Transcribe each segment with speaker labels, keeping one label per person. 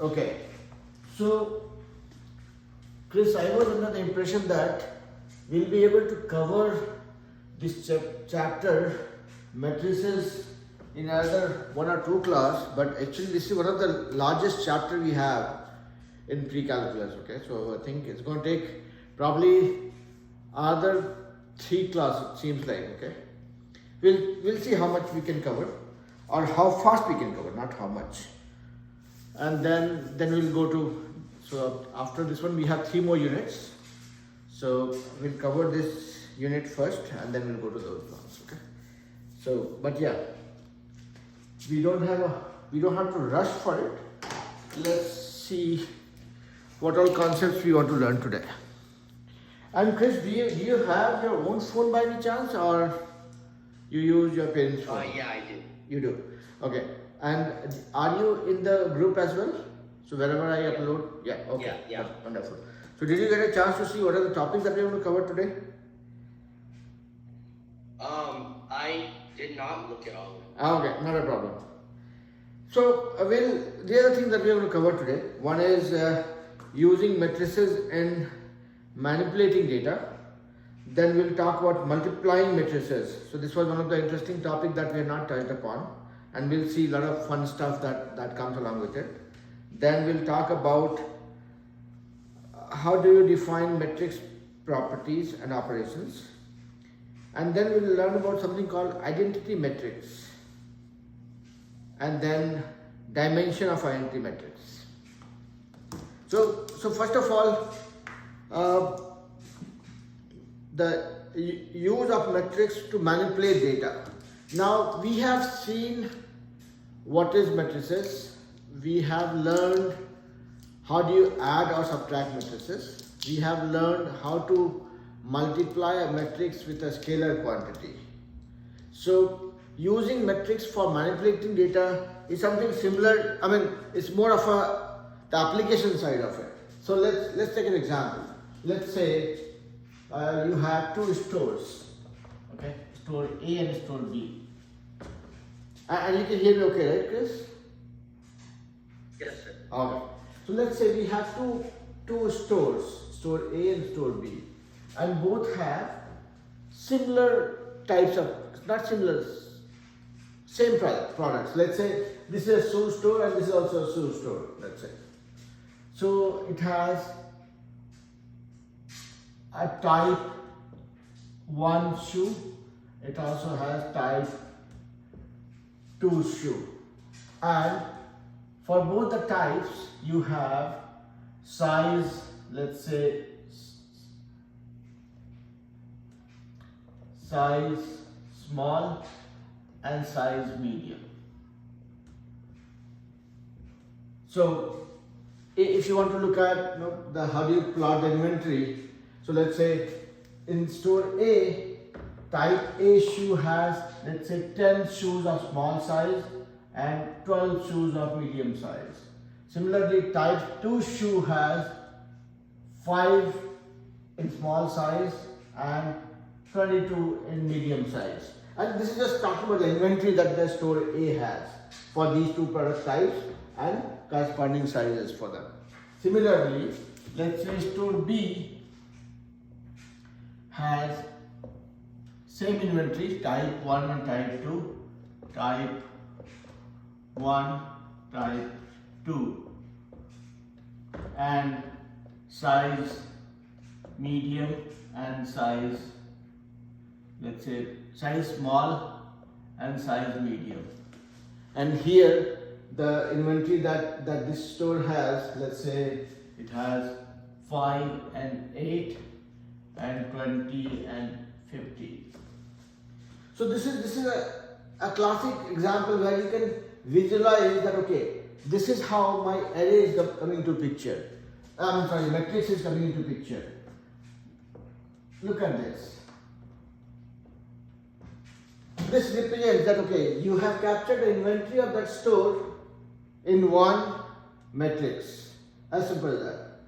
Speaker 1: Okay, so Chris, I was under the impression that we'll be able to cover this chapter matrices in either one or two class, but actually this is one of the largest chapter we have in pre-calculus. Okay, so I think it's going to take probably other three classes, it seems like. Okay, we'll see how much we can cover or how fast we can cover, not how much. And then we'll go to, so after this one we have three more units, so we'll cover this unit first and then we'll go to those ones. Okay, so but yeah, we don't have to rush for it. Let's see what all concepts we want to learn today. And Chris, do you have your own phone by any chance, or you use your parents' phone?
Speaker 2: Yeah, I do.
Speaker 1: You do. Okay. And are you in the group as well? So wherever I upload, yeah. Okay.
Speaker 2: Yeah.
Speaker 1: That's wonderful. So did you get a chance to see what are the topics that we are going to cover today?
Speaker 2: I did not look at all of them.
Speaker 1: Okay, not a problem. So the other thing that we are going to cover today, one is using matrices in manipulating data. Then we'll talk about multiplying matrices. So this was one of the interesting topics that we have not touched upon, and we'll see a lot of fun stuff that comes along with it. Then we'll talk about how do you define matrix properties and operations. And then we'll learn about something called identity matrix. And then dimension of identity matrix. So first of all, the use of matrix to manipulate data. Now we have seen what is matrices. We have learned how do you add or subtract matrices. We have learned how to multiply a matrix with a scalar quantity. So using matrix for manipulating data is something similar. I mean, it's more of the application side of it. So let's take an example. Let's say you have two stores, okay, store A and store B. And you can hear me okay, right, Chris?
Speaker 2: Yes, sir.
Speaker 1: Okay. So let's say we have two stores, store A and store B, and both have similar types of, not similar, same products. Let's say this is a shoe store and this is also a shoe store, let's say. So it has a type 1 shoe, it also has type 2 shoe, and for both the types you have size, let's say size small and size medium. So if you want to look at how do you plot the inventory. So let's say in store A, type A shoe has, let's say, 10 shoes of small size and 12 shoes of medium size. Similarly, type 2 shoe has 5 in small size and 22 in medium size. And this is just talking about the inventory that the store A has for these two product types and corresponding sizes for them. Similarly, let's say store B has same inventory, type 1 and type 2, type 1, type 2, and size medium and size, let's say size small and size medium. And here the inventory that this store has, let's say it has 5 and 8 and 20 and 50. So this is a classic example where you can visualize that, okay, this is how my array is coming into picture. Matrix is coming into picture. Look at this. This represents that, okay, you have captured the inventory of that store in one matrix. As simple as that.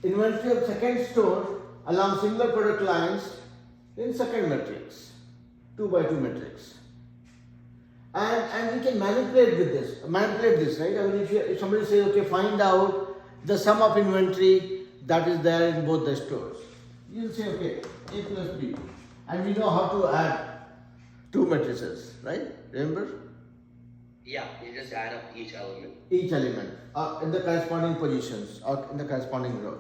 Speaker 1: Inventory of second store along similar product lines in second matrix, 2 by 2 matrix. and we can manipulate this, right? I mean, if somebody says, okay, find out the sum of inventory that is there in both the stores, you'll say, okay, A plus B, and we know how to add two matrices, right? Remember?
Speaker 2: Yeah, you just add up each element.
Speaker 1: Each element in the corresponding positions or in the corresponding row.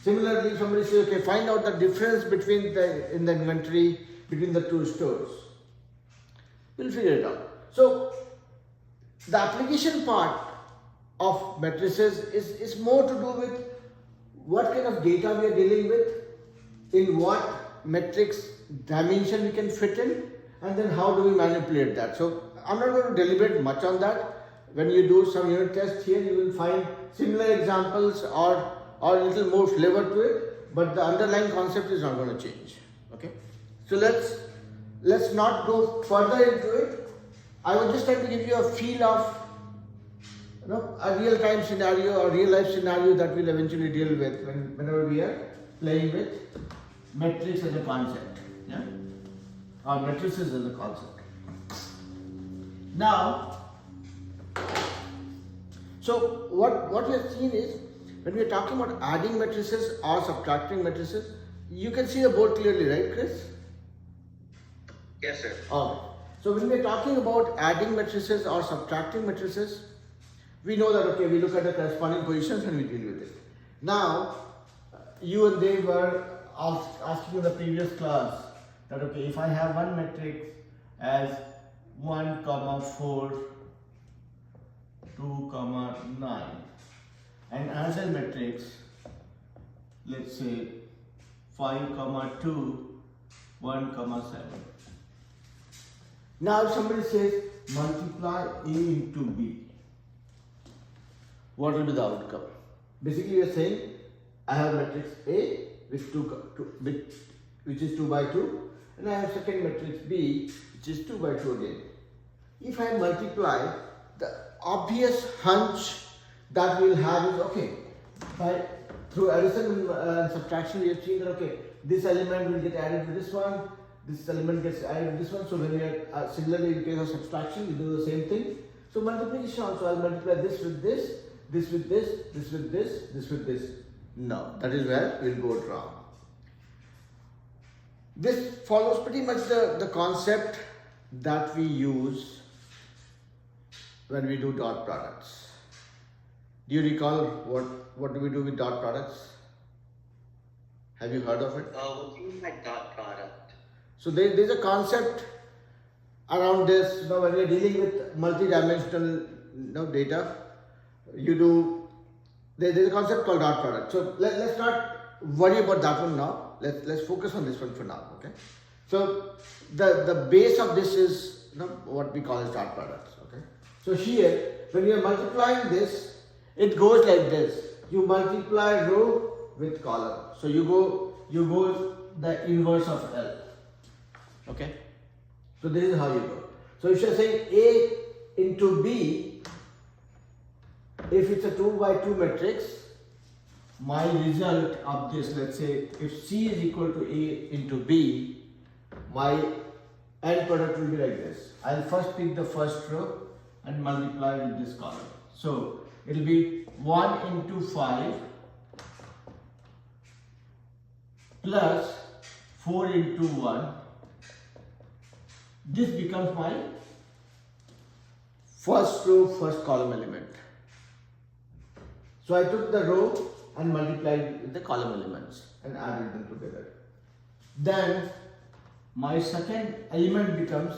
Speaker 1: Similarly, somebody says, okay, find out the difference between in the inventory between the two stores. We'll figure it out. So the application part of matrices is more to do with what kind of data we are dealing with, in what matrix dimension we can fit in, and then how do we manipulate that. So I'm not going to deliberate much on that. When you do some unit tests here, you will find similar examples or a little more flavor to it, but the underlying concept is not going to change. Okay, so let's not go further into it. I would just like to give you a feel of a real-time scenario or real-life scenario that we'll eventually deal with whenever we are playing with matrix as a concept, yeah, or matrices as a concept. Now, so what we have seen is, when we are talking about adding matrices or subtracting matrices, you can see the board clearly, right, Chris?
Speaker 2: Yes, sir.
Speaker 1: Okay. So when we are talking about adding matrices or subtracting matrices, we know that, okay, we look at the corresponding positions and we deal with it. Now, you and Dave were asking in the previous class that, okay, if I have one matrix as 1, 4, 2, 9, and another matrix, let's say 5, 2, 1, 7. Now if somebody says multiply A into B, what will be the outcome? Basically, we are saying I have matrix A which is 2 by 2, and I have second matrix B which is 2 by 2 again. If I multiply, the obvious hunch that we'll have is, okay, through addition and subtraction we have seen that, okay, this element will get added to this one, this element gets added to this one. So when we are similarly in case of subtraction, we do the same thing. So multiplication also, I'll multiply this with this, this with this, this with this, this with this. No, that is where we'll go wrong. This follows pretty much the concept that we use when we do dot products. Do you recall what do we do with dot products? Have you heard of it?
Speaker 2: What do you mean by dot product?
Speaker 1: So there's a concept around this. When we are dealing with multi-dimensional data, there's a concept called dot product. So let's not worry about that one now. Let's focus on this one for now. Okay. So the base of this is what we call as dot products. Okay. So here, when you are multiplying this, it goes like this. You multiply row with column. So you go the inverse of L. Okay. So this is how you go. So if you are saying A into B, if it's a 2 by 2 matrix, my result of this, let's say if C is equal to A into B, my end product will be like this. I'll first pick the first row and multiply with this column. So it will be 1 into 5 plus 4 into 1. This becomes my first row, first column element. So I took the row and multiplied with the column elements and added them together. Then my second element becomes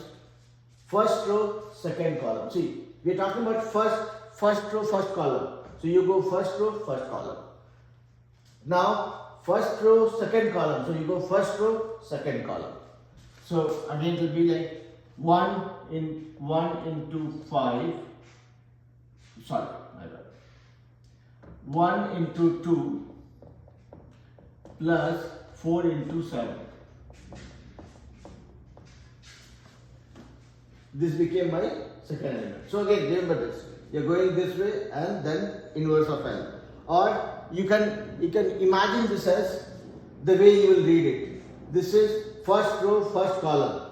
Speaker 1: first row, second column. See, we are talking about first row, first column. So you go first row, first column. Now first row, second column. So you go first row, second column. So again it will be like 1 into 5. Sorry, my bad. 1 into 2 plus 4 into 7. This became my second element. So again, remember this. You are going this way and then inverse of L. Or you can imagine this as the way you will read it. This is first row, first column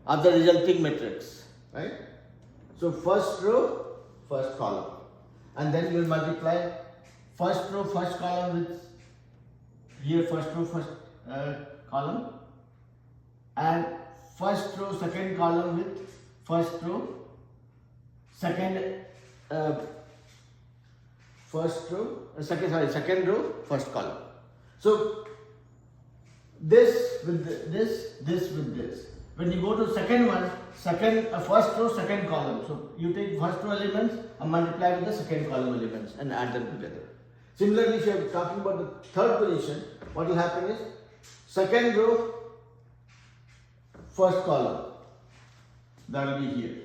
Speaker 1: of the resulting matrix. right? So first row, first column, and then you will multiply first row, first column with here first row, first column, and first row, second column with first row, second second row, first column. So this with this with this. When you go to second one, first row, second column. So you take first row elements and multiply with the second column elements and add them together. Similarly, if you are talking about the third position, what will happen is second row, first column. That will be here.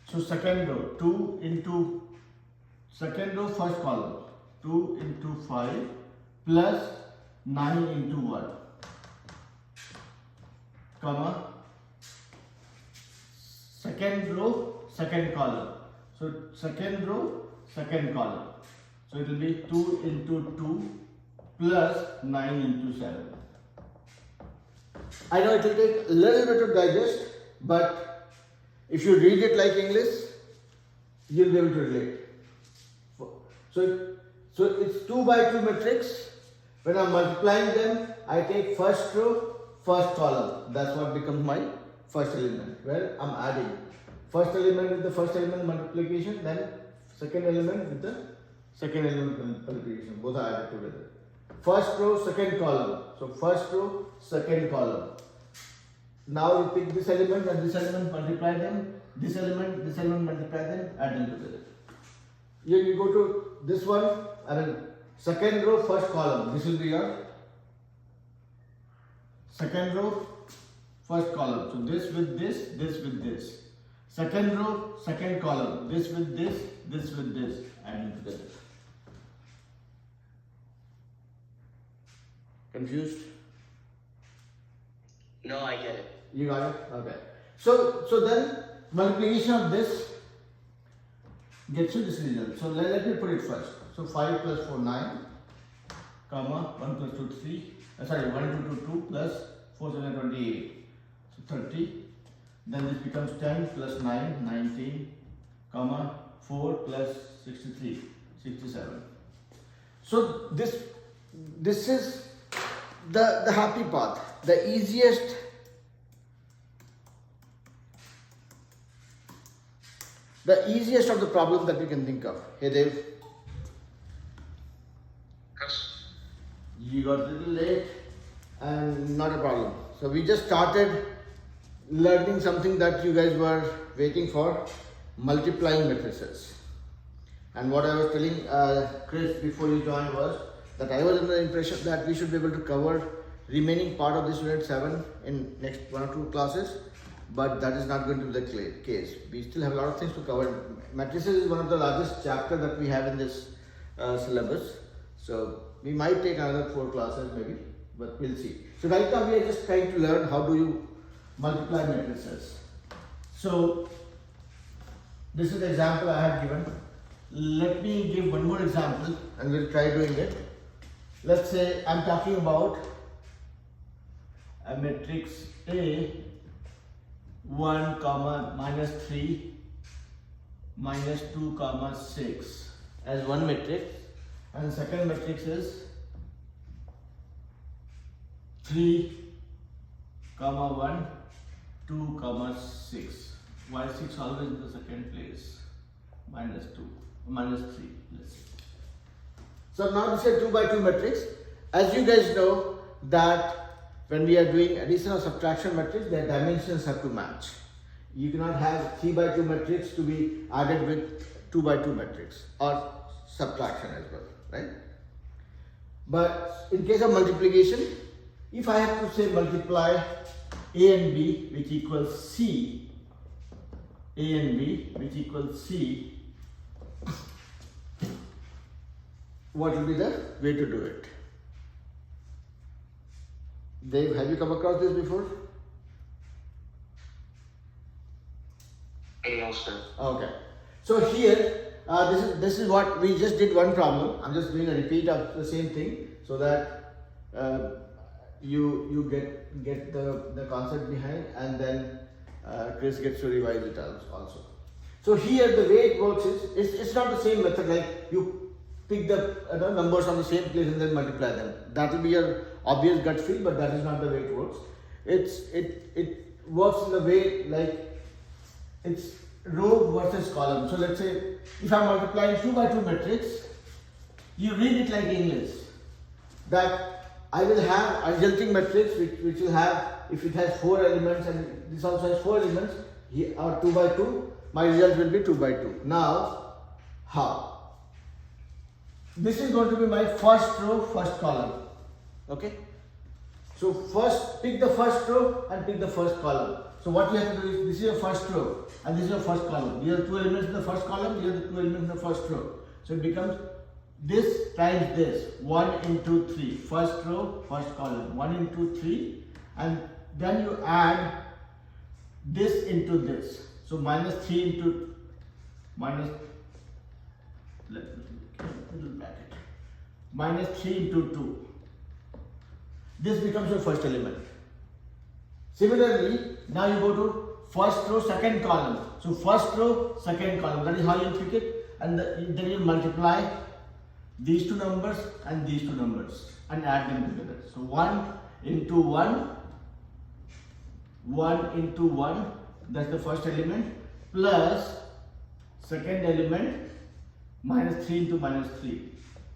Speaker 1: So second row, 2 into second row, first column, 2 into 5 plus 9 into 1, comma, second row, second column. So second row, second column. So it will be 2 into 2 plus 9 into 7. I know it will take a little bit to digest, but if you read it like English, you will be able to relate. So it's 2 by 2 matrix. When I'm multiplying them, I take first row, first column. That's what becomes my first element, where I'm adding first element with the first element multiplication, then second element with the second element multiplication. Both are added together. First row, second column. So first row, second column. Now you pick this element and this element, multiply them. This element, multiply them, add them together. Here you go to this one, second row, first column. This will be your second row, first column. So this with this, this with this. Second row, second column. This with this, adding together. Confused?
Speaker 2: No, I get it.
Speaker 1: You got it? Okay. So then multiplication of this gets you this result. So let me put it first. So 5 plus 4, 9, comma, 1 plus 2, 3. 1 2 2 plus 4 7 28. So 30. Then this becomes 10 plus 9, 19, comma, 4 plus 63, 67. So this is the happy path, the easiest of the problems that we can think of. Hey Dev, you got a little late and not a problem. So we just started learning something that you guys were waiting for, multiplying matrices. And what I was telling Chris before you joined was that I was under the impression that we should be able to cover remaining part of this unit 7 in next 1 or 2 classes, but that is not going to be the case. We still have a lot of things to cover. Matrices is one of the largest chapter that we have in this syllabus, so we might take another 4 classes maybe, but we'll see. So right now we are just trying to learn how do you multiply matrices. So this is the example I had given. Let me give one more example and we'll try doing it. Let's say I'm talking about a matrix A, 1 comma minus 3 minus 2 comma 6 as one matrix, and the second matrix is 3 comma 1 2 comma 6. Why 6 always in the second place? Minus 2, minus 3, let's see. So now this is a 2 by 2 matrix. As you guys know that when we are doing addition or subtraction matrix, their dimensions have to match. You cannot have 3 by 2 matrix to be added with 2 by 2 matrix or subtraction as well, right? But in case of multiplication, if I have to say multiply A and B which equals C, A and B which equals C, what will be the way to do it? Dave, have you come across this before?
Speaker 2: No, sir.
Speaker 1: Okay. So here, this is what we just did one problem. I'm just doing a repeat of the same thing so that you get the concept behind, and then Chris gets to revise it also. So here the way it works is it's not the same method like you pick the numbers on the same place and then multiply them. That will be your obvious gut feel, but that is not the way it works. It works in the way like it's row versus column. So let's say if I'm multiplying 2 by 2 matrix, you read it like English. That I will have a resulting matrix which will have, if it has 4 elements and this also has 4 elements, here or 2 by 2, my result will be 2 by 2. Now, how? This is going to be my first row, first column. Okay? So first pick the first row and pick the first column. So what you have to do is, this is your first row and this is your first column. These are 2 elements in the first column, these are the 2 elements in the first row. So it becomes this times this, 1 into 3, first row, first column, 1 into 3, and then you add this into this. So minus 3 into minus, let me little bracket, minus 3 into 2. This becomes your first element. Similarly, now you go to first row, second column. So first row, second column. That is how you pick it, and then you multiply these 2 numbers and these 2 numbers and add them together. So 1 into 1, 1 into 1, that's the first element, plus second element, minus 3 into minus 3,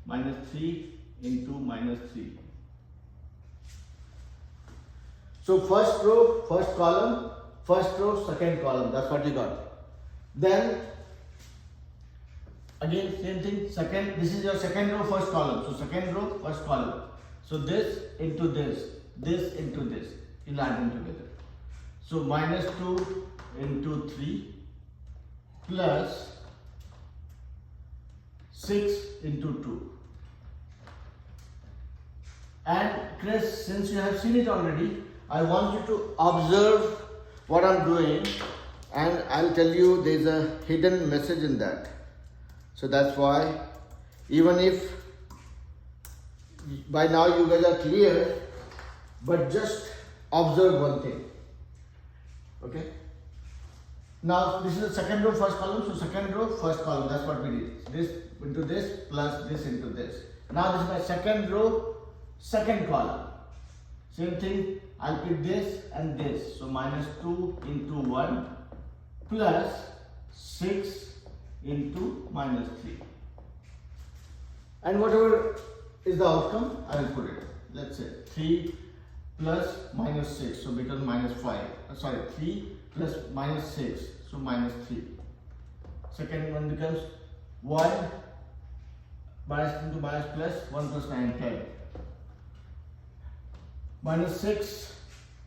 Speaker 1: minus 3 into minus 3. So first row, first column, first row, second column, that's what you got. Then again same thing, this is your second row, first column. So second row, first column. So this into this, this into this, you'll add them together. So minus 2 into 3 plus 6 into 2. And Chris, since you have seen it already, I want you to observe what I'm doing, and I'll tell you there's a hidden message in that. So that's why, even if by now you guys are clear, but just observe one thing. Okay? Now this is the second row, first column. So second row, first column, that's what we did. This into this plus this into this. Now this is my second row, second column. Same thing, I'll pick this and this. So minus 2 into 1 plus 6 into minus 3. And whatever is the outcome, I will put it. Let's say 3 plus minus 6, so becomes minus 5. 3 plus minus 6, so minus 3. Second one becomes 1 minus into minus plus 1 plus 9, 10. Minus 6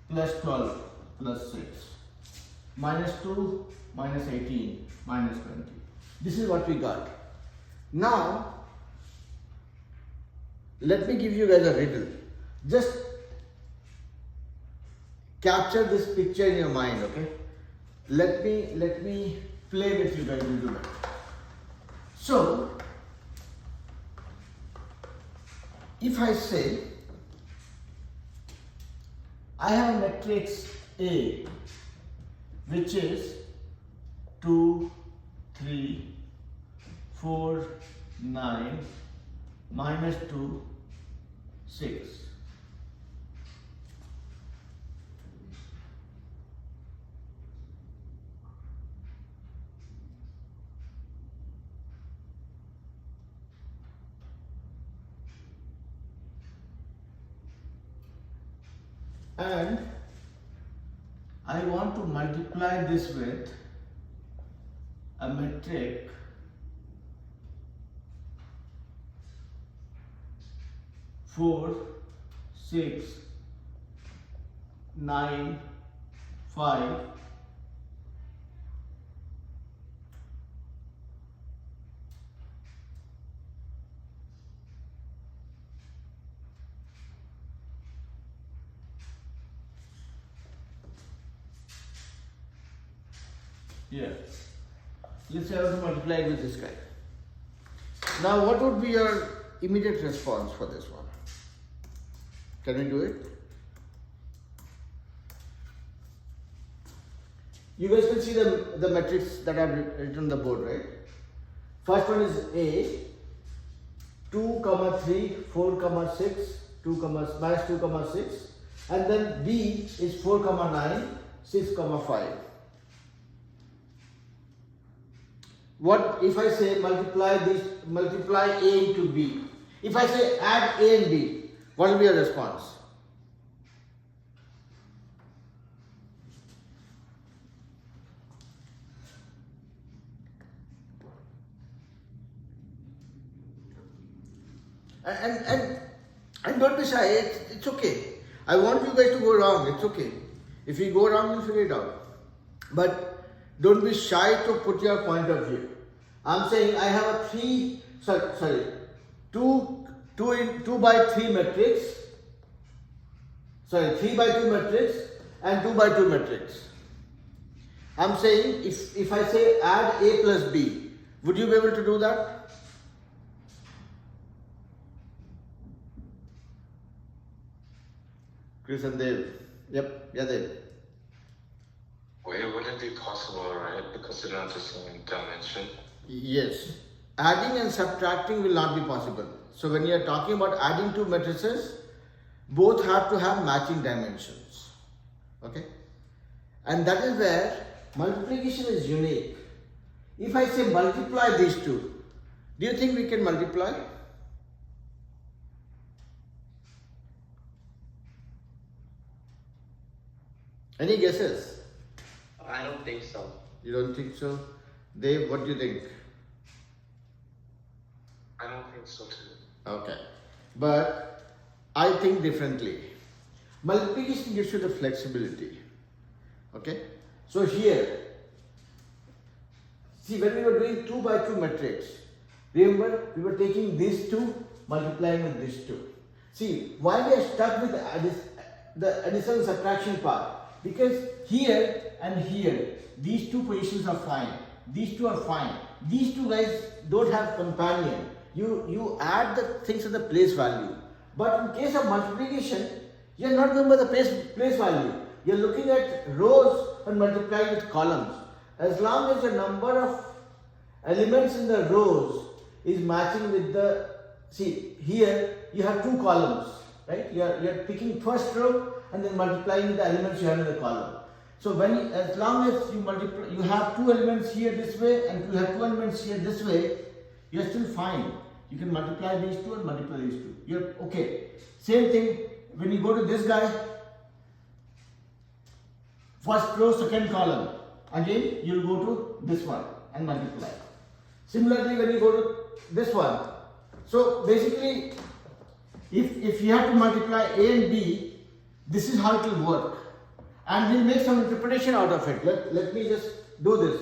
Speaker 1: plus 12 plus 6. Minus 2 minus 18 minus 20. This is what we got. Now, let me give you guys a riddle. Just capture this picture in your mind, okay? Let me play with you guys a little bit. So, if I say I have a matrix A which is 2, 3, 4, 9, minus 2, 6. And I want to multiply this with a metric four, 6, 9, 5, here. Let's say I want to multiply it with this guy. Now what would be your immediate response for this one? Can we do it? You guys can see the matrix that I have written on the board, right? First one is A, 2, 3, 4, 6, 2, minus 2, 6, and then B is 4, 9, 6, 5. What if I say multiply A into B? If I say add A and B, what will be your response? And don't be shy, it's okay. I want you guys to go wrong, it's okay. If you go wrong, you'll figure it out. But don't be shy to put your point of view. I'm saying I have a 2 by 3 matrix, 3 by 2 matrix and 2 by 2 matrix. I'm saying if I say add A plus B, would you be able to do that? Chris and Dave. Yep, yeah, Dave.
Speaker 3: Well, it wouldn't be possible, right? Because they're not the same dimension.
Speaker 1: Yes. Adding and subtracting will not be possible. So when you are talking about adding two matrices, both have to have matching dimensions. Okay? And that is where multiplication is unique. If I say multiply these two, do you think we can multiply? Any guesses?
Speaker 2: I don't think so.
Speaker 1: You don't think so? Dave, what do you think?
Speaker 3: I don't think so too.
Speaker 1: Okay. But I think differently. Multiplication gives you the flexibility. Okay? So here, see, when we were doing 2 by 2 matrix, remember we were taking these two, multiplying with these two. See, why we are stuck with the addition and subtraction part? Because here and here, these two positions are fine. These two are fine. These two guys don't have companion. You add the things at the place value. But in case of multiplication, you are not going by the place value. You are looking at rows and multiplying with columns. As long as the number of elements in the rows is matching with the, see here you have two columns, right? You are picking first row and then multiplying with the elements you have in the column. So when as long as you multiply, you have two elements here this way and you have two elements here this way, you are still fine. You can multiply these two and multiply these two. You're okay. Same thing when you go to this guy, first row, second column. Again, you'll go to this one and multiply. Similarly, when you go to this one, so basically, if you have to multiply A and B, this is how it will work. And we'll make some interpretation out of it. Let me just do this.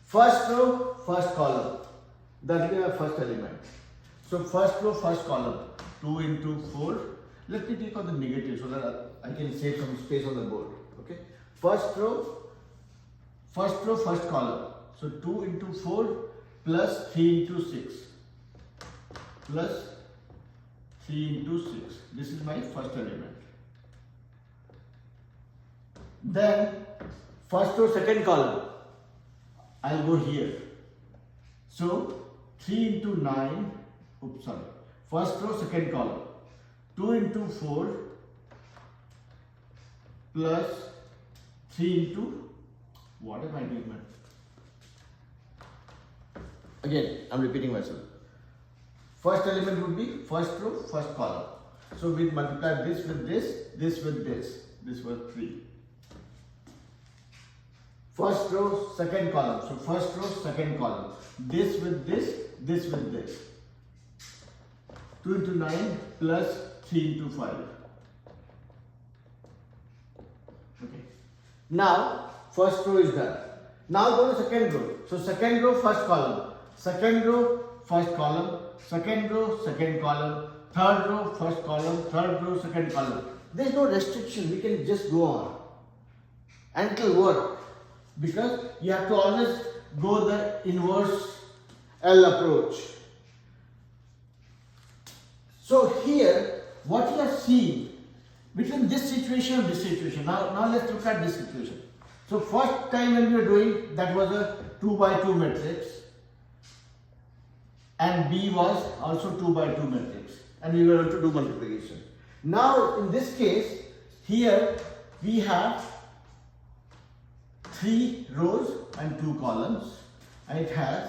Speaker 1: First row, first column. That will be our first element. So first row, first column. 2 into 4. Let me take out the negative so that I can save some space on the board. Okay. First row, first column. So 2 into 4 plus 3 into 6. Plus 3 into 6. This is my first element. Then first row, second column. I'll go here. So 3 into 9. Oops, sorry. First row, second column. 2 into 4 plus 3 into, what am I doing, man? Again, I'm repeating myself. First element would be first row, first column. So we multiply this with this, this with this. This was 3. First row, second column. So first row, second column. This with this, this with this. 2 into 9 plus 3 into 5. Okay. Now, first row is done. Now go to second row. So second row, first column. Second row, first column. Second row, second column. Third row, first column. Third row, second column. There is no restriction. We can just go on. And it will work. Because you have to always go the inverse L approach. So here, what you are seeing between this situation and this situation. Now let's look at this situation. So first time when we were doing, that was a 2 by 2 matrix, and B was also 2 by 2 matrix, and we were able to do multiplication. Now in this case, here we have 3 rows and 2 columns, and it has,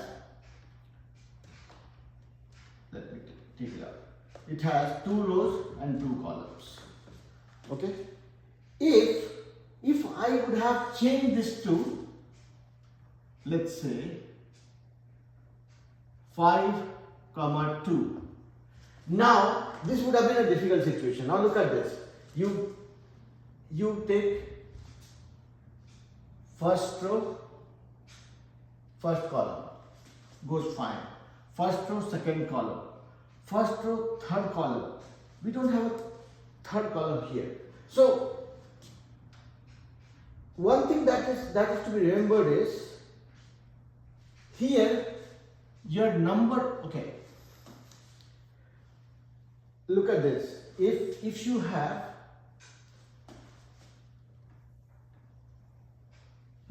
Speaker 1: let me take it out, it has 2 rows and 2 columns. Okay? If I would have changed this to, let's say, 5, 2. Now this would have been a difficult situation. Now look at this. You take first row, first column, goes fine. First row, second column. First row, third column. We don't have a third column here. So one thing that is to be remembered is, here your number, okay, look at this. If you have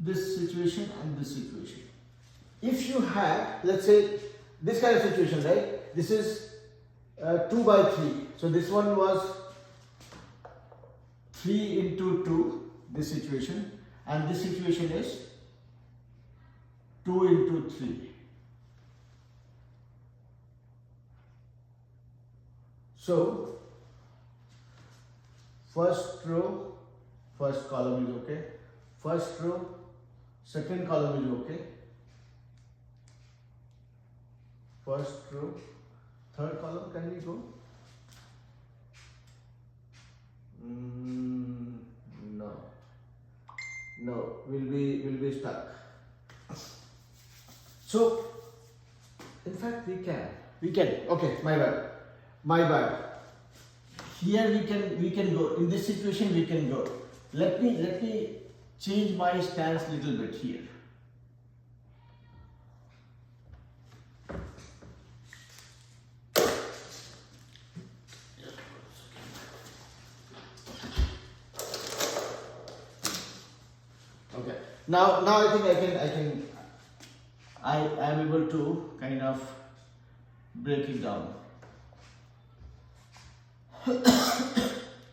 Speaker 1: this situation and this situation, if you have, let's say, this kind of situation, right? This is 2 by 3. So this one was 3 into 2, this situation, and this situation is 2 into 3. So first row, first column is okay. First row, second column is okay. First row, third column, can we go? No, we'll be stuck. So in fact we can. Okay, my bad. Here we can go. In this situation we can go. Let me change my stance a little bit here. Okay. Now I think I am able to kind of break it down.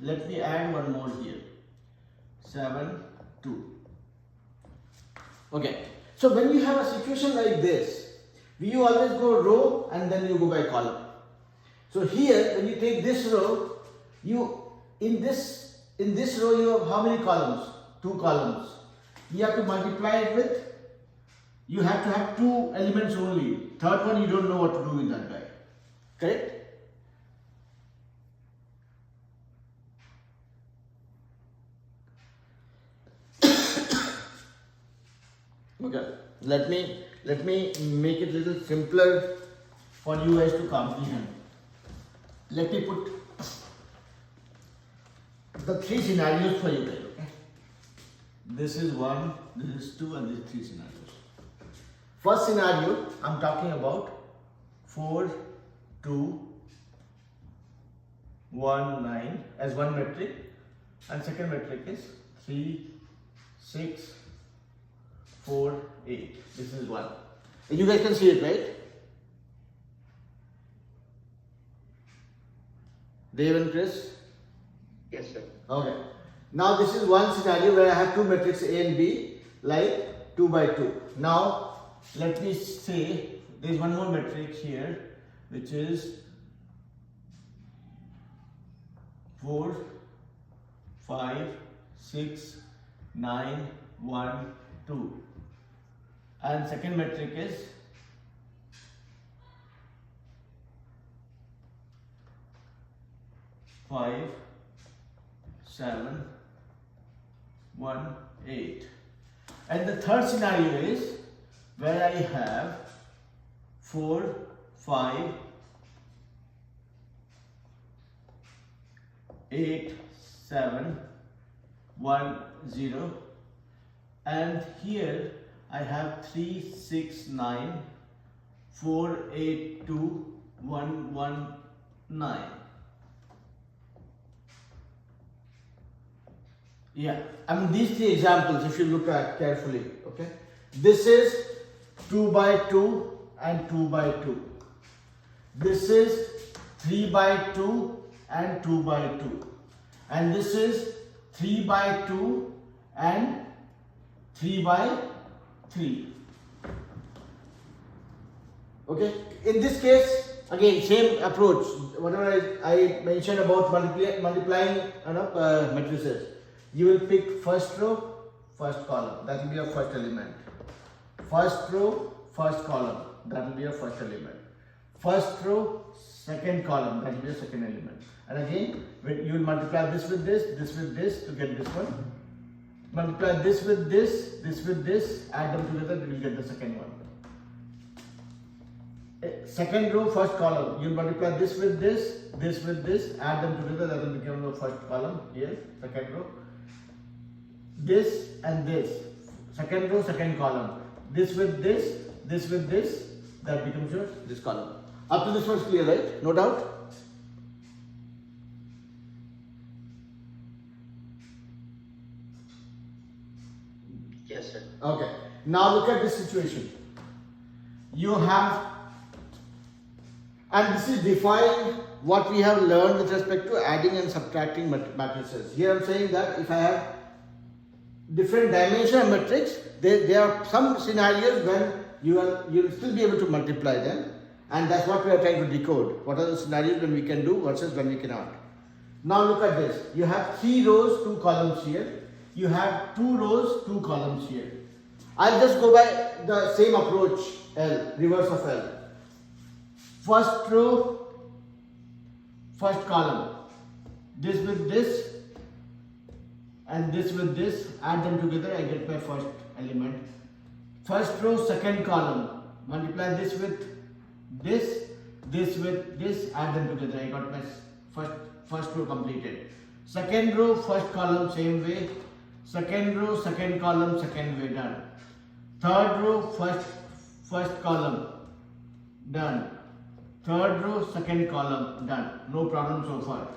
Speaker 1: Let me add one more here. 7, 2. Okay. So when you have a situation like this, you always go row and then you go by column. So here, when you take this row, in this row you have how many columns? 2 columns. You have to multiply it with. You have to have 2 elements only. Third one you don't know what to do with that guy. Correct? Okay. Let me make it a little simpler for you guys to comprehend. Let me put the 3 scenarios for you guys. Okay. This is 1, this is 2, and this is 3 scenarios. First scenario, I'm talking about 4, 2, 1, 9 as one metric, and second metric is 3, 6, 4, 8. This is 1. You guys can see it, right? Dave and Chris?
Speaker 2: Yes, sir.
Speaker 1: Okay. Now this is one scenario where I have 2 matrices A and B, like 2 by 2. Now let me say there is one more matrix here, which is 4, 5, 6, 9, 1, 2. And second metric is 5, 7, 1, 8. And the third scenario is where I have 4, 5, 8, 7, 1, 0, and here I have 3, 6, 9, 4, 8, 2, 1, 1, 9. Yeah, I mean these three examples, if you look at carefully, okay, this is 2 by 2 and 2 by 2. This is 3 by 2 and 2 by 2. And this is 3 by 2 and 3 by 3. Okay, in this case, again, same approach. Whatever I mentioned about multiplying matrices, you will pick first row, first column. That will be your first element. First row, first column. That will be your first element. First row, second column. That will be your second element. And again, when you will multiply this with this to get this one. Multiply this with this, add them together, you will get the second one. Second row, first column, you multiply this with this, add them together, that will become the first column here, second row. This and this, second row, second column. This with this, that becomes your this column. Up to this one is clear, right? No doubt?
Speaker 2: Yes, sir.
Speaker 1: Okay. Now look at this situation. You have, and this is defying what we have learned with respect to adding and subtracting matrices. Here I am saying that if I have different dimension of matrix, there are some scenarios when you will still be able to multiply them, and that's what we are trying to decode. What are the scenarios when we can do versus when we cannot. Now look at this. You have 3 rows, 2 columns here. You have 2 rows, 2 columns here. I'll just go by the same approach, L, reverse of L. First row, first column. This with this and this with this, add them together, I get my first element. First row, second column. Multiply this with this with this, add them together, I got my first row completed. Second row, first column, same way. Second row, second column, second way, done. Third row, first column, done. Third row, second column, done. No problem so far.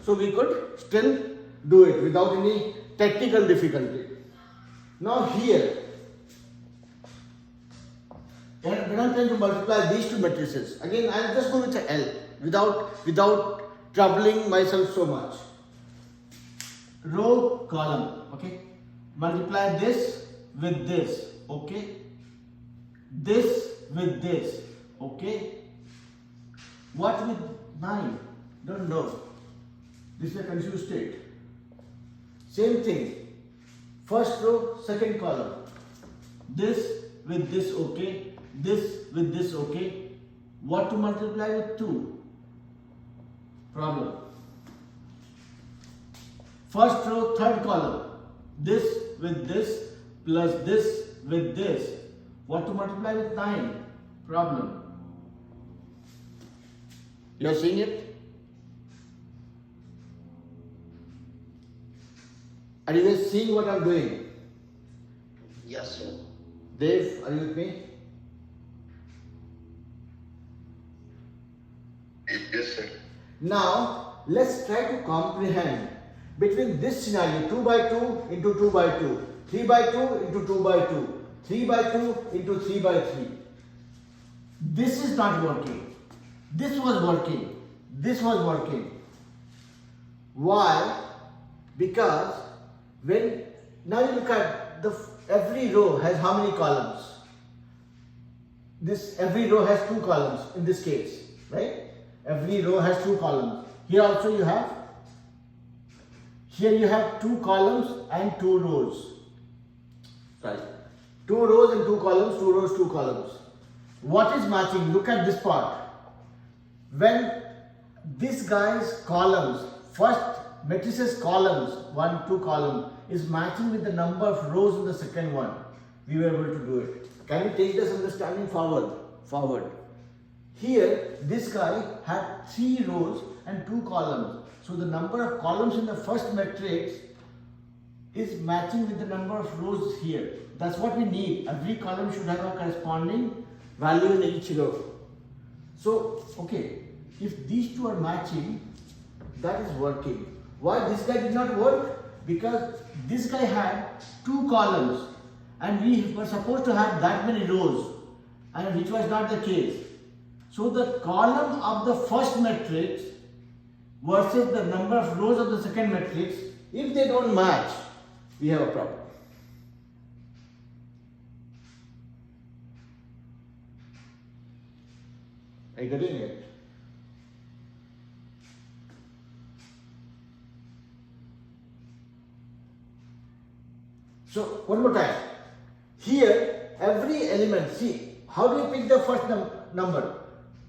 Speaker 1: So we could still do it without any technical difficulty. Now here, when I'm trying to multiply these two matrices, again I'll just go with L without troubling myself so much. Row, column, okay. Multiply this with this, okay. This with this, okay. What with 9? Don't know. This is a confused state. Same thing. First row, second column. This with this, okay. This with this, okay. What to multiply with 2? Problem. First row, third column. This with this plus this with this. What to multiply with 9? Problem. You are seeing it? Are you guys seeing what I'm doing?
Speaker 2: Yes, sir.
Speaker 1: Dave, are you with me?
Speaker 3: Yes, sir.
Speaker 1: Now, let's try to comprehend between this scenario 2 by 2 into 2 by 2, 3 by 2 into 2 by 2, 3 by 2 into 3 by 3. This is not working. This was working. This was working. Why? Because when now you look at every row has how many columns? Every row has 2 columns in this case, right? Every row has 2 columns. Here also you have. Here you have 2 columns and 2 rows. Right. 2 rows and 2 columns, 2 rows, 2 columns. What is matching? Look at this part. When this guy's columns, first matrices columns, 1, 2 column, is matching with the number of rows in the second one, we were able to do it. Can you take this understanding forward? Forward. Here, this guy had 3 rows and 2 columns. So the number of columns in the first matrix is matching with the number of rows here. That's what we need. Every column should have a corresponding value in each row. So, okay, if these two are matching, that is working. Why this guy did not work? Because this guy had 2 columns and we were supposed to have that many rows, and which was not the case. So the column of the first matrix versus the number of rows of the second matrix, if they don't match, we have a problem. Are you getting it? So one more time. Here, every element, see, how do you pick the first number?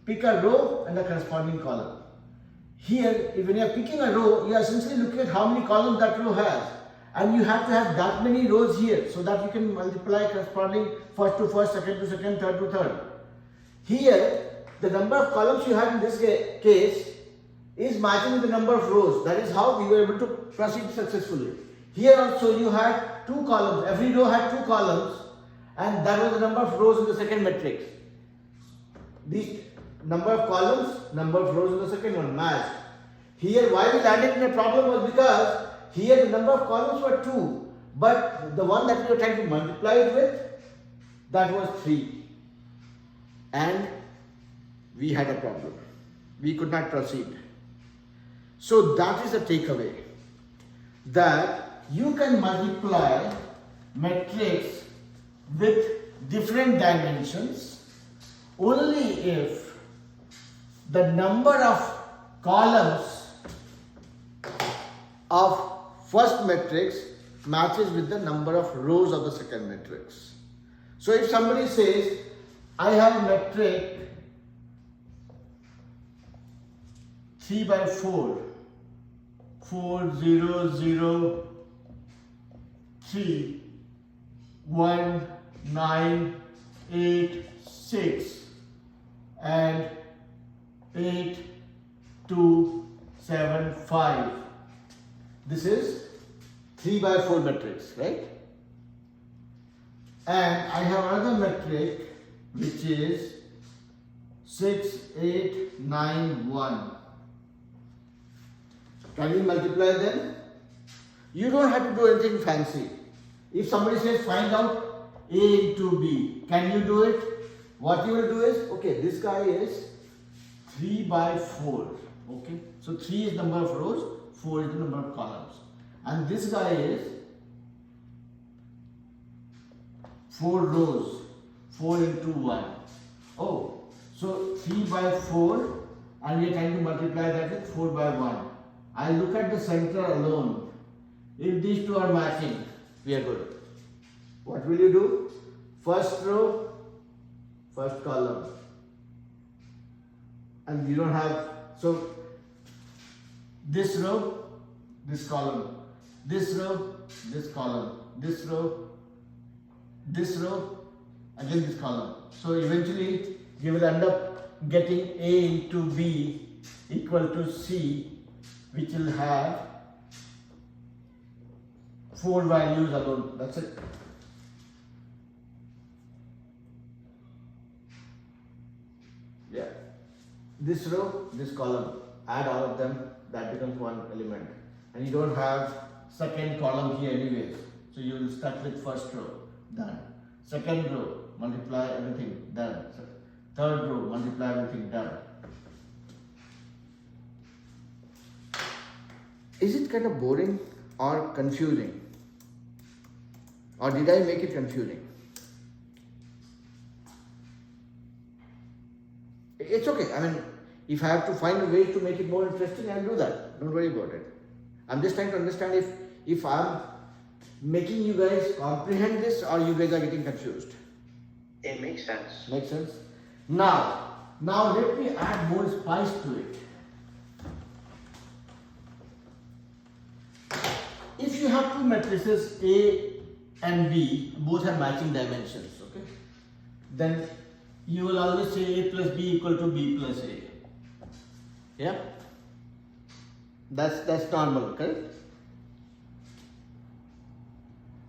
Speaker 1: Pick a row and a corresponding column. Here, when you are picking a row, you are essentially looking at how many columns that row has. And you have to have that many rows here so that you can multiply corresponding first to first, second to second, third to third. Here, the number of columns you have in this case is matching with the number of rows. That is how we were able to proceed successfully. Here also you had 2 columns. Every row had 2 columns, and that was the number of rows in the second matrix. The number of columns, number of rows in the second one matched. Here, why we landed in a problem was because here the number of columns were 2, but the one that we were trying to multiply it with, that was 3. And we had a problem. We could not proceed. So that is the takeaway, that you can multiply matrix with different dimensions only if the number of columns of first matrix matches with the number of rows of the second matrix. So if somebody says, I have a matrix 3 by 4, 4, 0, 0, 3, 1, 9, 8, 6, and 8, 2, 7, 5. This is 3 by 4 matrix, right? And I have another matrix which is 6, 8, 9, 1. Can you multiply them? You don't have to do anything fancy. If somebody says find out A into B, can you do it? What you will do is, okay, this guy is 3 by 4. Okay, so 3 is number of rows, 4 is the number of columns. And this guy is 4 rows, 4 into 1. Oh, so 3 by 4, and we are trying to multiply that with 4 by 1. I look at the center alone. If these two are matching, we are good. What will you do? First row, first column. And you don't have, so this row, this column, this row, this column, this row, again this column. So eventually you will end up getting A into B equal to C, which will have 4 values alone. That's it. Yeah. This row, this column, add all of them, that becomes one element. And you don't have second column here anyways. So you will start with first row, done. Second row, multiply everything, done. Third row, multiply everything, done. Is it kind of boring or confusing? Or did I make it confusing? It's okay. I mean, if I have to find a way to make it more interesting, I'll do that. Don't worry about it. I'm just trying to understand if I'm making you guys comprehend this or you guys are getting confused.
Speaker 2: It makes sense.
Speaker 1: Makes sense? Now let me add more spice to it. If you have two matrices A and B, both have matching dimensions, okay? Then you will always say A plus B equal to B plus A. Yeah? That's normal, correct?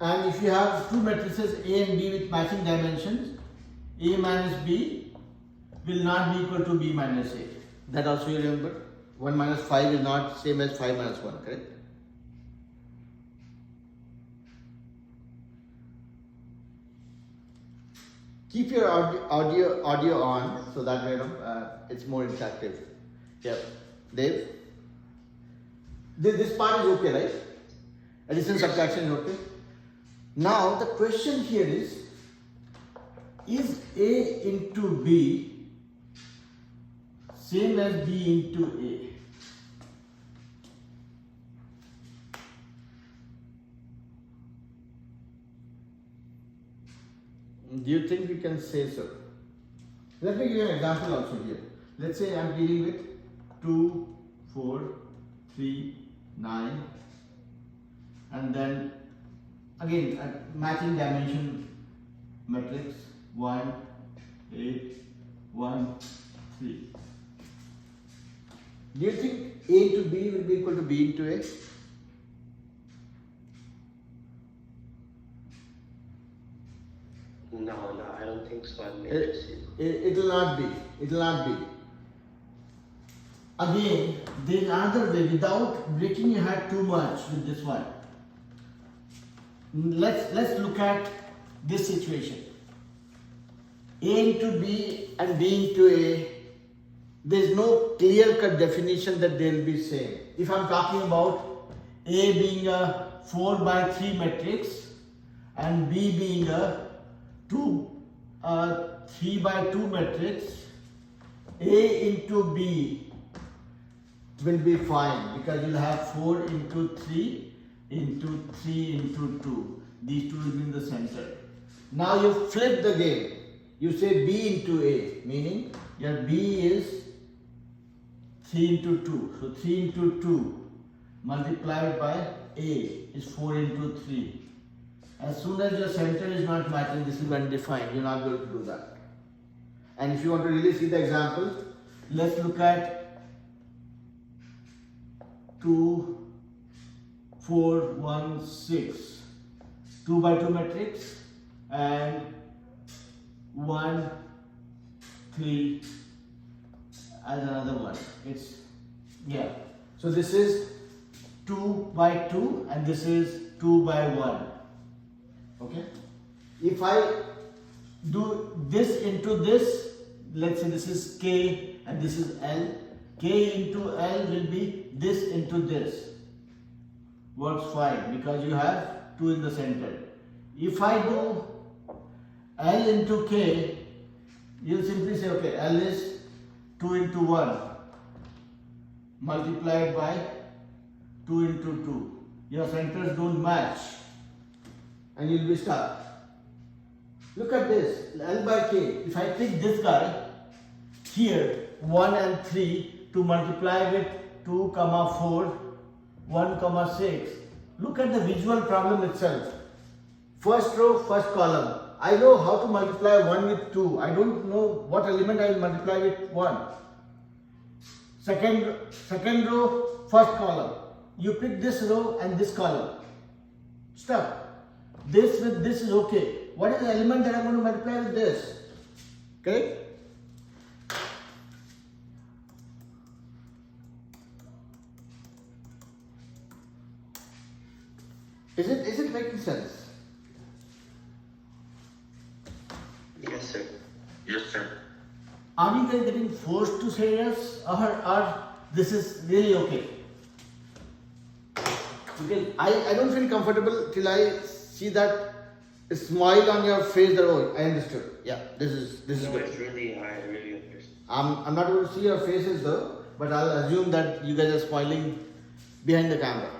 Speaker 1: And if you have two matrices A and B with matching dimensions, A minus B will not be equal to B minus A. That also you remember. 1 minus 5 is not same as 5 minus 1, correct? Keep your audio on so that way, it's more interactive. Yeah, Dave. This part is okay, right? Addition, subtraction is okay. Now the question here is A into B same as B into A? Do you think we can say so? Let me give you an example also here. Let's say I'm dealing with 2, 4, 3, 9, and then again a matching dimension matrix 1, 8, 1, 3. Do you think A into B will be equal to B into A?
Speaker 2: No, I don't think so.
Speaker 1: It will not be. It will not be. Again, there is another way without breaking your heart too much with this one. Let's look at this situation. A into B and B into A. There is no clear-cut definition that they will be same. If I am talking about A being a 4 by 3 matrix and B being a 3 by 2 matrix, A into B will be fine because you'll have 4 into 3 into 3 into 2. These two will be in the center. Now you flip the game. You say B into A, meaning your B is 3 into 2. So 3 into 2 multiplied by A is 4 into 3. As soon as your center is not matching, this is undefined. You're not going to do that. And if you want to really see the example, let's look at 2, 4, 1, 6. 2 by 2 matrix and 1, 3 as another one. So this is 2 by 2 and this is 2 by 1. Okay. If I do this into this, let's say this is K and this is L. K into L will be this into this. Works fine because you have 2 in the center. If I do L into K, you'll simply say, okay, L is 2 into 1 multiplied by 2 into 2. Your centers don't match and you'll be stuck. Look at this, L by K. If I take this guy here, 1 and 3 to multiply with 2, 4, 1, 6. Look at the visual problem itself. First row, first column. I know how to multiply 1 with 2. I don't know what element I will multiply with 1. Second row, first column. You pick this row and this column. Stuck. This with this is okay. What is the element that I am going to multiply with this? Okay? Is it making sense?
Speaker 2: Yes, sir.
Speaker 3: Yes, sir.
Speaker 1: Are you guys getting forced to say yes or this is really okay? Because I don't feel comfortable till I see that smile on your face that, oh, I understood. Yeah, this is
Speaker 2: No,
Speaker 1: good.
Speaker 2: it's really, I really understand.
Speaker 1: I'm not going to see your faces though, but I'll assume that you guys are smiling behind the camera.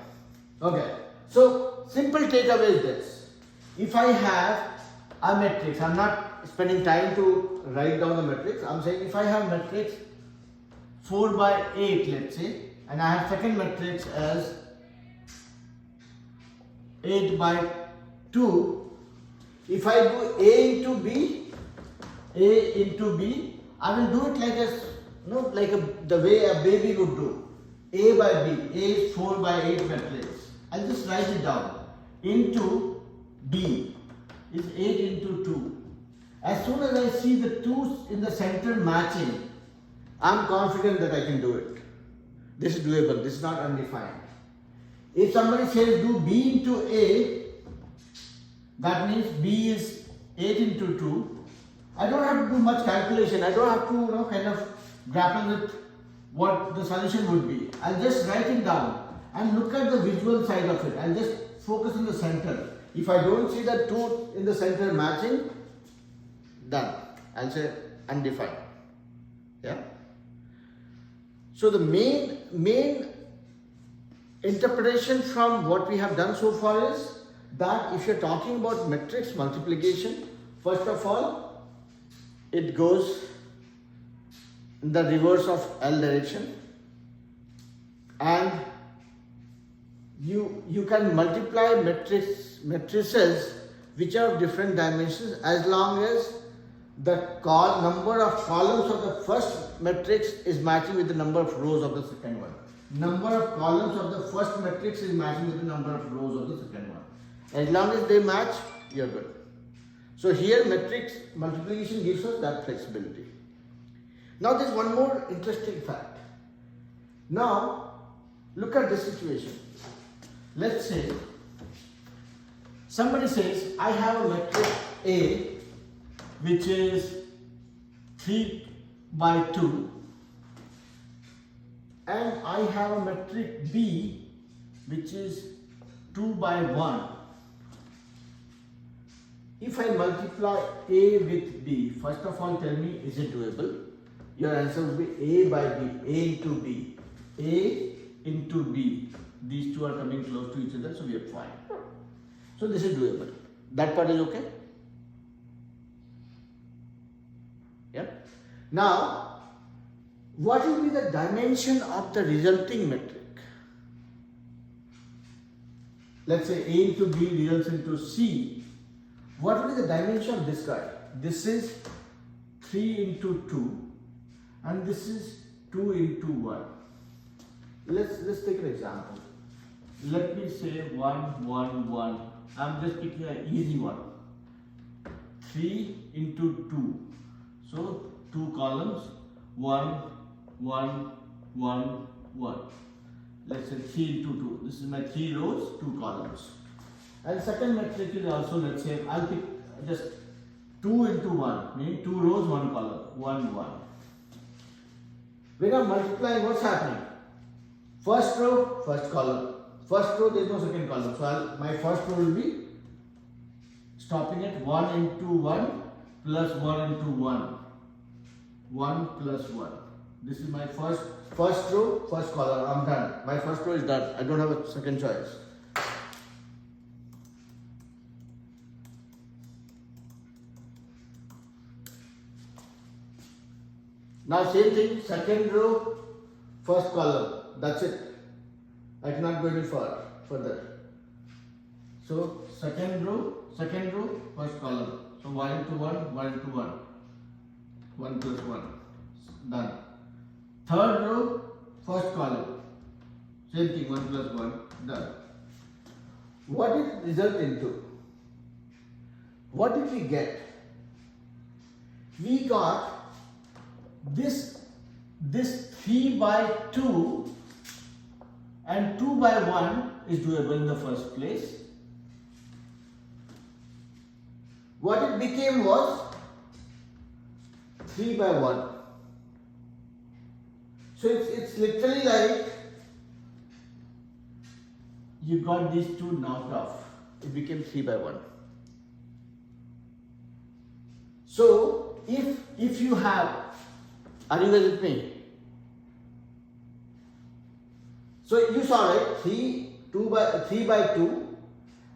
Speaker 1: Okay, so simple takeaway is this. If I have a matrix, I'm not spending time to write down the matrix. I'm saying if I have matrix 4 by 8, let's say, and I have second matrix as 8 by 2, if I do A into B, I will do it like the way a baby would do. A by B, A is 4 by 8 matrix. I'll just write it down. Into B is 8 into 2. As soon as I see the 2's in the center matching, I'm confident that I can do it. This is doable, this is not undefined. If somebody says do B into A, that means B is 8 into 2 I don't have to do much calculation. I don't have to kind of grapple with what the solution would be. I'll just write it down and look at the visual side of it. I'll just focus on the center. If I don't see the two in the center matching, done. I'll say undefined. Yeah. So the main interpretation from what we have done so far is that if you're talking about matrix multiplication, first of all, it goes in the reverse of L direction, and you can multiply matrices which are of different dimensions as long as the number of columns of the first matrix is matching with the number of rows of the second one. Number of columns of the first matrix is matching with the number of rows of the second one. As long as they match, you're good. So here matrix multiplication gives us that flexibility. Now there's one more interesting fact. Now look at this situation. Let's say somebody says I have a matrix A which is 3 by 2 and I have a matrix B which is 2 by 1. If I multiply A with B, first of all tell me, is it doable? Your answer will be A by B, A into B, A into B. These two are coming close to each other, so we are fine. So this is doable. That part is okay? Yeah. Now, what will be the dimension of the resulting metric? Let's say A into B results into C. What will be the dimension of this guy? This is 3 into 2 and this is 2 into 1. Let's take an example. Let me say 1, 1, 1. I'm just picking an easy one. 3 into 2. So 2 columns, 1, 1, 1, 1. Let's say 3 into 2. This is my 3 rows, 2 columns. And second matrix is also, let's say, I'll pick just 2 into 1, meaning 2 rows, 1 column, 1, 1. When I'm multiplying, what's happening? First row, first column. First row, there is no second column. So my first row will be stopping at 1 into 1 plus 1 into 1. 1 plus 1. This is my first row, first column. I'm done. My first row is done. I don't have a second choice. Now same thing, second row, first column. That's it. I cannot go any further. So second row, first column. So 1 into 1, 1 into 1. 1 plus 1. Done. Third row, first column. Same thing, 1 plus 1. Done. What did it result into? What did we get? We got this 3 by 2 and 2 by 1 is doable in the first place. What it became was 3 by 1. So it's literally like you got these two knocked off. It became 3 by 1. So if you have, are you guys with me? So you saw right, 3 by 2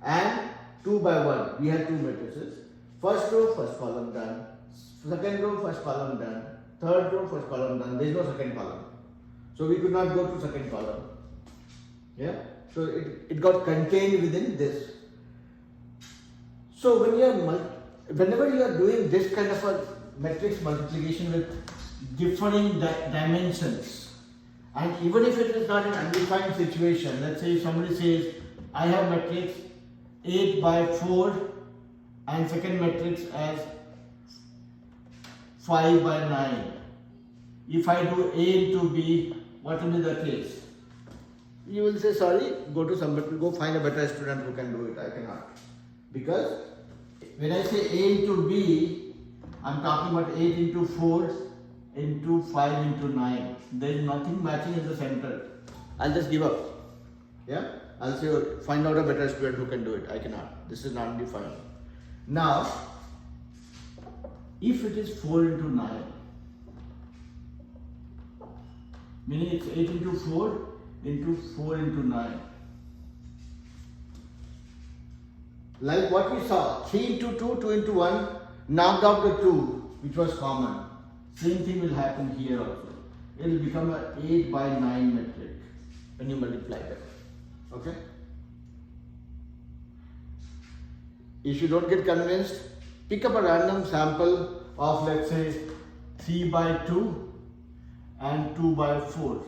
Speaker 1: and 2 by 1. We had two matrices. First row, first column done. Second row, first column done. Third row, first column done. There is no second column. So we could not go to second column. Yeah. So it got contained within this. So whenever you are doing this kind of a matrix multiplication with differing dimensions, and even if it is not an undefined situation, let's say somebody says I have matrix 8 by 4 and second matrix as 5 by 9. If I do A into B, what will be the case? You will say, sorry, go find a better student who can do it. I cannot. Because when I say A into B, I'm talking about 8 into 4 into 5 into 9. There is nothing matching in the center. I'll just give up. Yeah? I'll say, find out a better student who can do it. I cannot. This is not defined. Now, if it is 4 into 9, meaning it's 8 into 4 into 4 into 9. Like what we saw, 3 into 2, 2 into 1, knocked out the 2, which was common. Same thing will happen here also. It will become an 8 by 9 metric when you multiply them. Okay? If you don't get convinced, pick up a random sample of, let's say, 3 by 2 and 2 by 4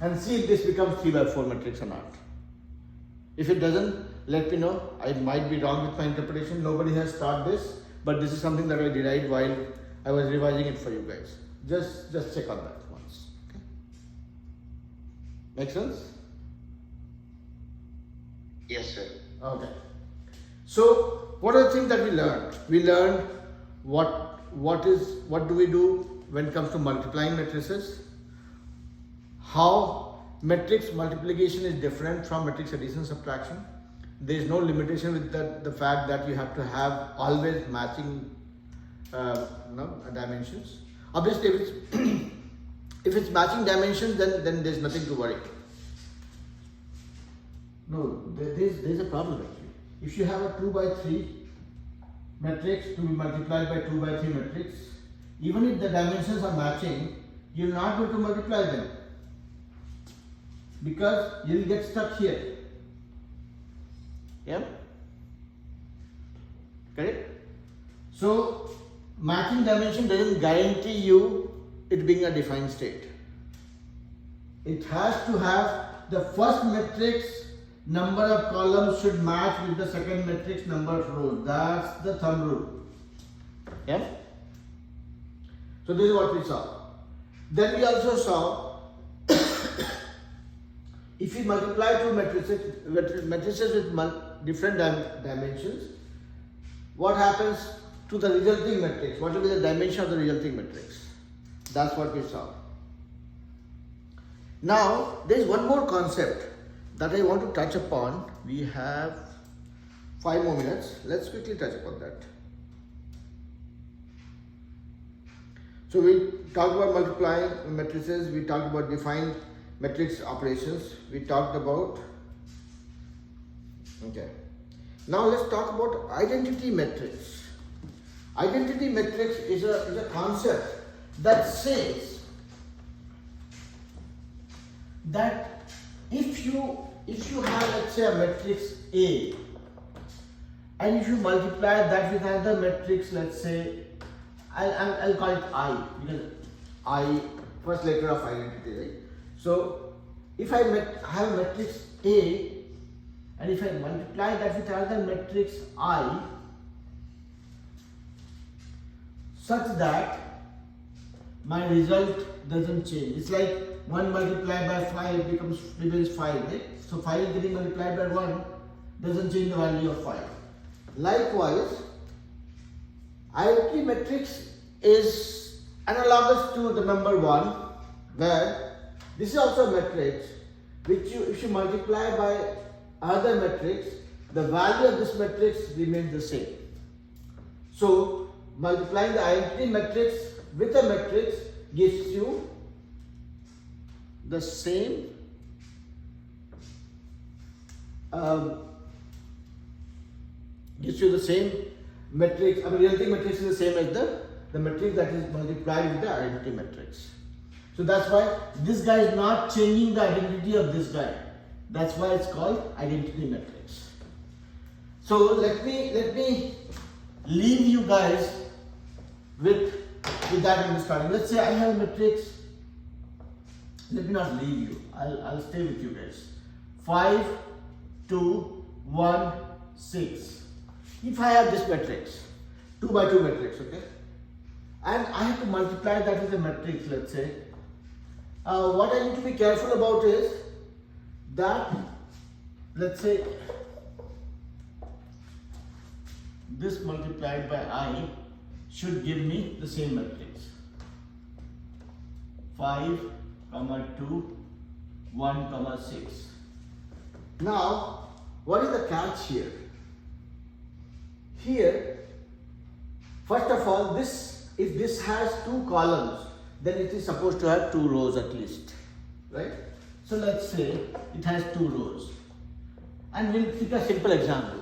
Speaker 1: and see if this becomes 3 by 4 matrix or not. If it doesn't, let me know. I might be wrong with my interpretation. Nobody has taught this, but this is something that I derived while I was revising it for you guys. Just check on that once. Okay? Make sense?
Speaker 2: Yes, sir.
Speaker 1: Okay. So, what are the things that we learned? We learned what do we do when it comes to multiplying matrices? How matrix multiplication is different from matrix addition subtraction. There is no limitation with the fact that you have to have always matching dimensions. Obviously, if it's matching dimensions, then there's nothing to worry. No, there's a problem actually. If you have a 2 by 3 matrix to be multiplied by 2 by 3 matrix, even if the dimensions are matching, you'll not be able to multiply them because you'll get stuck here. Yeah? Correct? So, matching dimension doesn't guarantee you it being a defined state. It has to have the first matrix number of columns should match with the second matrix number of rows. That's the thumb rule. Yeah? So this is what we saw. Then we also saw if we multiply two matrices with different dimensions, what happens to the resulting matrix? What will be the dimension of the resulting matrix? That's what we saw. Now, there is one more concept that I want to touch upon. We have 5 more minutes. Let's quickly touch upon that. So we talked about multiplying matrices, we talked about defined matrix operations, we talked about, okay. Now let's talk about identity matrix. Identity matrix is a concept that says that if you have, let's say, a matrix A, and if you multiply that with another matrix, let's say, I'll call it I, because I, first letter of identity, right? So if I have a matrix A, and if I multiply that with another matrix I, such that my result doesn't change. It's like 1 multiplied by 5 remains 5, right? So 5 getting multiplied by 1 doesn't change the value of 5. Likewise, identity matrix is analogous to the number 1, where this is also a matrix which if you multiply by another matrix, the value of this matrix remains the same. So multiplying the identity matrix with a matrix gives you the same matrix. I mean, resulting matrix is the same as the matrix that is multiplied with the identity matrix. So that's why this guy is not changing the identity of this guy. That's why it's called identity matrix. So let me leave you guys with that understanding. Let's say I have a matrix. Let me not leave you. I'll stay with you guys. 5, 2, 1, 6. If I have this matrix, 2 by 2 matrix, okay, and I have to multiply that with a matrix, let's say, what I need to be careful about is that, let's say, this multiplied by I should give me the same matrix. 5, 2, 1, 6. Now, what is the catch here? Here, first of all, if this has 2 columns, then it is supposed to have 2 rows at least, right? So let's say it has 2 rows, and we'll take a simple example.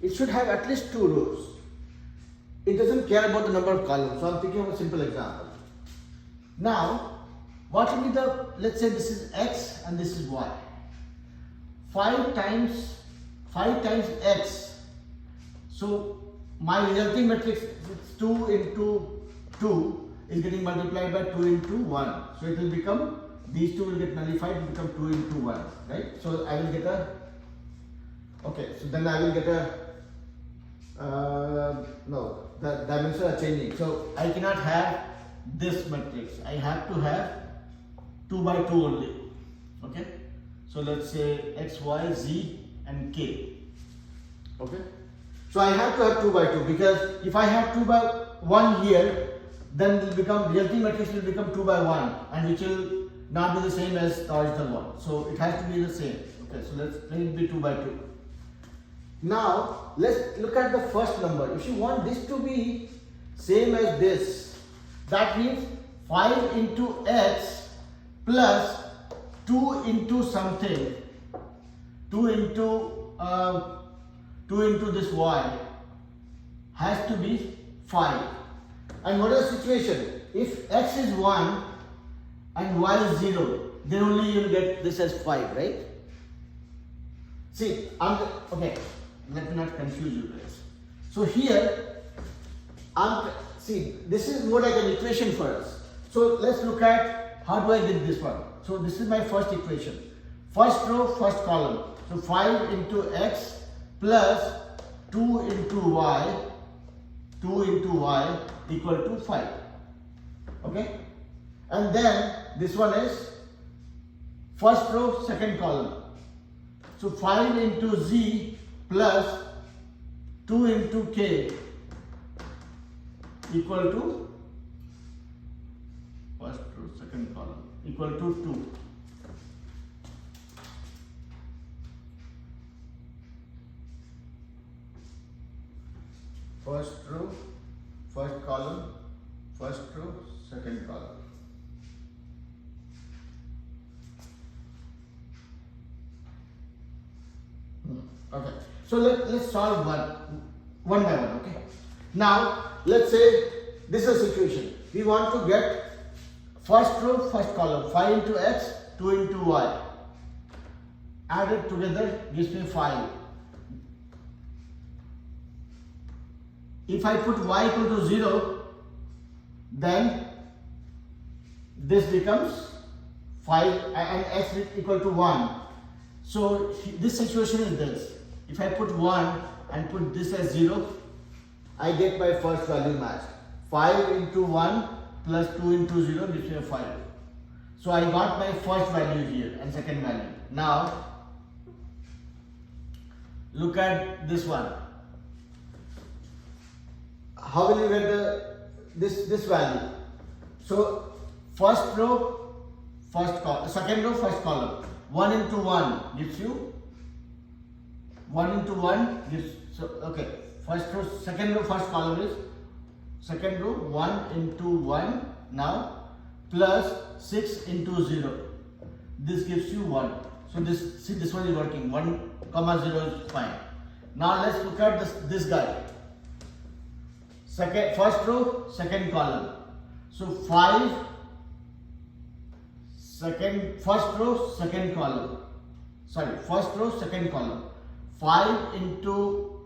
Speaker 1: It should have at least 2 rows. It doesn't care about the number of columns, so I'm thinking of a simple example. Now, what will be the, let's say this is x and this is y. 5 times x. So my resulting matrix is 2 into 2 is getting multiplied by 2 into 1. So it will become, these two will get nullified, it will become 2 into 1, right? So I will get a, okay, so then I will get a, no, the dimensions are changing. So I cannot have this matrix. I have to have 2 by 2 only, okay? So let's say x, y, z and k, okay? So I have to have 2 by 2 because if I have 2 by 1 here, then it will become, resulting matrix will become 2 by 1 and which will not be the same as the original one. So it has to be the same, okay? So let it be 2 by 2. Now let's look at the first number. If you want this to be same as this, that means 5 into x plus 2 into something, 2 into this y has to be 5. And what is the situation? If x is 1 and y is 0, then only you will get this as 5, right? See, okay, let me not confuse you guys. So here, see, this is more like an equation for us. So let's look at how do I get this one. So this is my first equation. First row, first column. So 5 into x plus 2 into y equal to 5. Okay? And then this one is first row, second column. So 5 into z plus 2 into k equal to first row, second column equal to 2. First row, first column, first row, second column. Okay, so let's solve one by one, okay? Now, let's say this is a situation. We want to get first row, first column, 5 into x, 2 into y. Added together gives me 5. If I put y equal to 0, then this becomes 5 and x equal to 1. So this situation is this. If I put 1 and put this as 0, I get my first value matched. 5 into 1 plus 2 into 0 gives me a 5. So I got my first value here and second value. Now look at this one. How will you get this value? So first row, first column, second row, first column. 1 into 1 gives you 1 into 1 gives, so okay, first row, second row, first column is second row 1 into 1 now plus 6 into 0. This gives you 1. So this one is working. 1, 0 is fine. Now let's look at this guy. First row, second column. So 5, first row, second column. Sorry, first row, second column. 5 into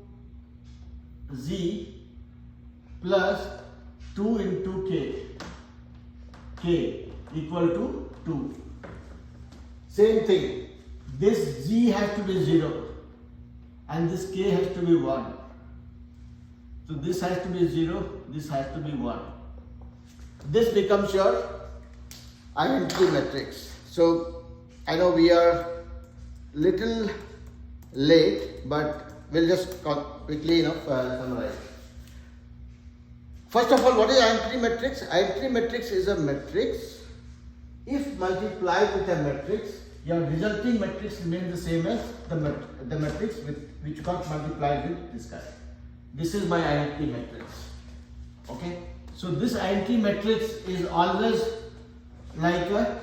Speaker 1: z plus 2 into k equal to 2. Same thing. This z has to be 0 and this k has to be 1. So this has to be 0, this has to be 1. This becomes your identity matrix. So I know we are little late, but we'll just quickly summarize. First of all, what is identity matrix? Identity matrix is a matrix. If multiplied with a matrix, your resulting matrix remains the same as the matrix which got multiplied with this guy. This is my identity matrix. Okay. So this identity matrix is always like a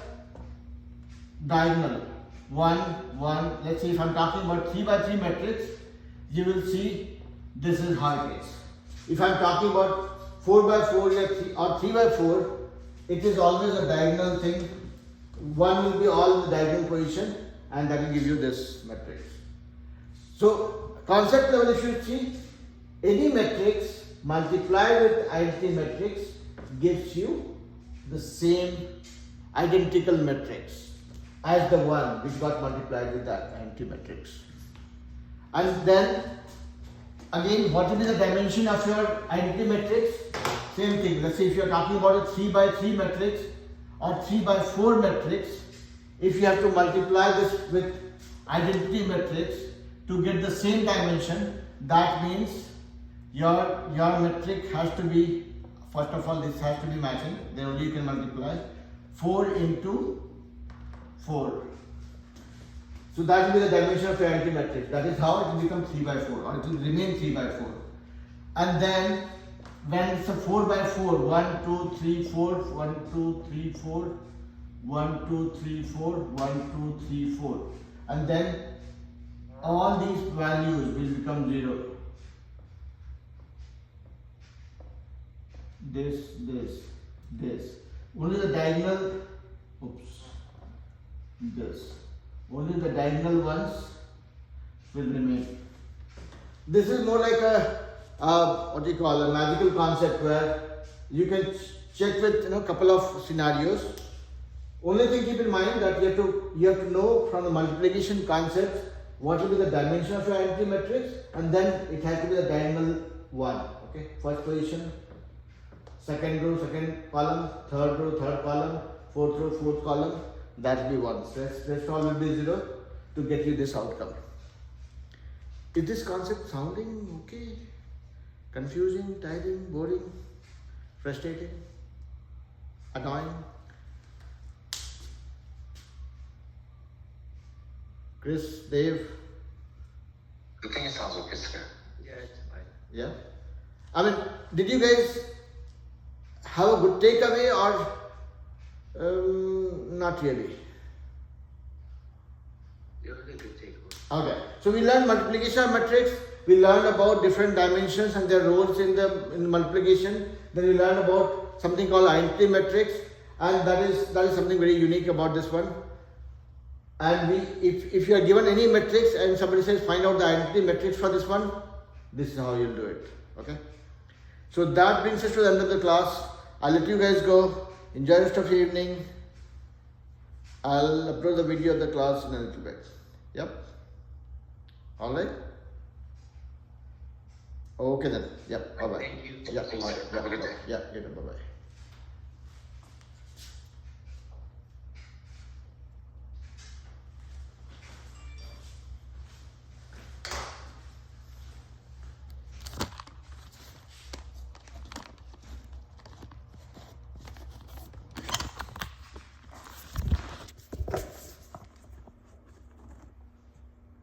Speaker 1: diagonal. 1, 1. Let's see if I'm talking about 3 by 3 matrix, you will see this is how it is. If I'm talking about 4 by 4 or 3 by 4, it is always a diagonal thing. 1 will be all in the diagonal position and that will give you this matrix. So concept level, if you see, any matrix multiplied with identity matrix gives you the same identical matrix as the one which got multiplied with that identity matrix. And then again, what will be the dimension of your identity matrix? Same thing. Let's say if you are talking about a 3 by 3 matrix or 3 by 4 matrix, if you have to multiply this with identity matrix to get the same dimension, that means your metric has to be, first of all, this has to be matching, then only you can multiply 4 into 4. So that will be the dimension of your identity matrix. That is how it will become 3 by 4, or it will remain 3 by 4. And then when it's a 4 by 4, 1, 2, 3, 4, 1, 2, 3, 4, 1, 2, 3, 4, 1, 2, 3, 4. And then all these values will become 0. This. Only the diagonal, this. Only the diagonal ones will remain. This is more like a what do you call, a magical concept where you can check with couple of scenarios. Only thing keep in mind that you have to know from the multiplication concept what will be the dimension of your identity matrix, and then it has to be the diagonal one. Okay, first position, second row, second column, third row, third column, fourth row, fourth column. That will be 1. Rest all will be 0 to get you this outcome. Is this concept sounding okay? Confusing, tiring, boring, frustrating, annoying? Chris, Dave?
Speaker 3: I think it sounds okay, sir.
Speaker 2: Yeah, it's fine.
Speaker 1: Yeah? I mean, did you guys have a good takeaway or not really?
Speaker 2: It was a good takeaway.
Speaker 1: Okay, so we learned multiplication of matrix. We learned about different dimensions and their roles in multiplication. Then we learned about something called identity matrix, and that is something very unique about this one. And if you are given any matrix and somebody says find out the identity matrix for this one, this is how you'll do it. Okay. So that brings us to the end of the class. I'll let you guys go. Enjoy the rest of the evening. I'll upload the video of the class in a little bit. Yep. All right. Okay then. Yep. Bye bye.
Speaker 2: Thank you.
Speaker 1: Yep.
Speaker 3: Thanks, sir. Have a good day.
Speaker 1: Yeah. Bye bye.